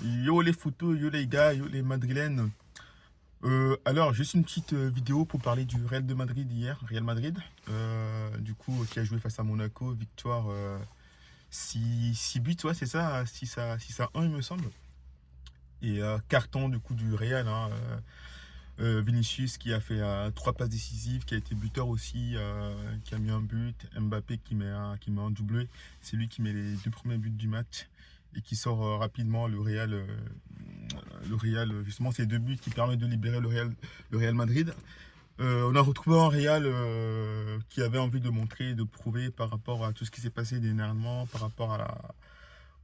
Yo les photos, yo les gars, yo les madrilènes. Alors, juste une petite vidéo pour parler du Real de Madrid hier, Real Madrid, du coup, qui a joué face à Monaco, victoire 6 buts, ouais, c'est ça, 6 à 1 il me semble. Et carton du coup du Real, hein, Vinicius qui a fait 3 passes décisives, qui a été buteur aussi, qui a mis un but, Mbappé qui met un doublé, c'est lui qui met les 2 premiers buts du match et qui sort rapidement le Real, justement, c'est 2 buts qui permettent de libérer le Real Madrid. On a retrouvé un Real qui avait envie de montrer, de prouver par rapport à tout ce qui s'est passé dernièrement, par rapport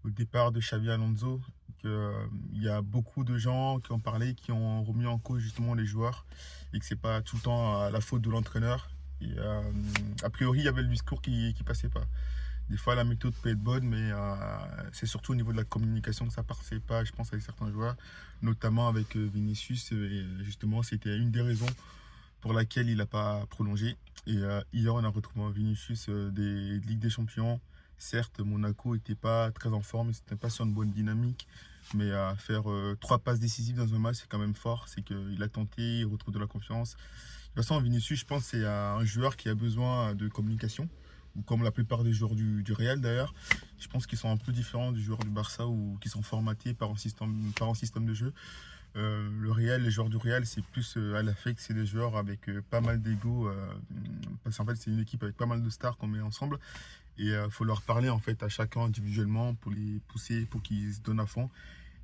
au départ de Xavi Alonso. Il y a beaucoup de gens qui ont parlé, qui ont remis en cause justement les joueurs et que c'est pas tout le temps la faute de l'entraîneur. Et, a priori, il y avait le discours qui passait pas. Des fois, la méthode peut être bonne, mais c'est surtout au niveau de la communication que ça passait pas, je pense, avec certains joueurs, notamment avec Vinicius. Et justement, c'était une des raisons pour laquelle il n'a pas prolongé. Et hier, on a retrouvé un Vinicius des Ligues des Champions. Certes, Monaco n'était pas très en forme, c'était pas sur une bonne dynamique, mais à faire 3 passes décisives dans un match, c'est quand même fort. C'est qu'il a tenté, il retrouve de la confiance. De toute façon, Vinicius, je pense, c'est un joueur qui a besoin de communication, ou comme la plupart des joueurs du Real d'ailleurs. Je pense qu'ils sont un peu différents des joueurs du Barça ou qui sont formatés par un système de jeu. Les joueurs du Real, c'est plus à l'affect, c'est des joueurs avec pas mal d'ego, parce qu'en fait, c'est une équipe avec pas mal de stars qu'on met ensemble. Et il faut leur parler en fait à chacun individuellement pour les pousser, pour qu'ils se donnent à fond.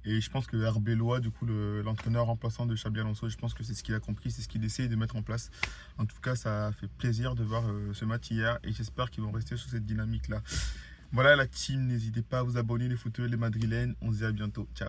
Et je pense que Arbeloa, du coup, l'entraîneur remplaçant de Xabi Alonso, je pense que c'est ce qu'il a compris, c'est ce qu'il essaie de mettre en place. En tout cas, ça a fait plaisir de voir ce match hier et j'espère qu'ils vont rester sur cette dynamique-là. Voilà la team, n'hésitez pas à vous abonner, les footeux, les madrilènes. On se dit à bientôt. Ciao.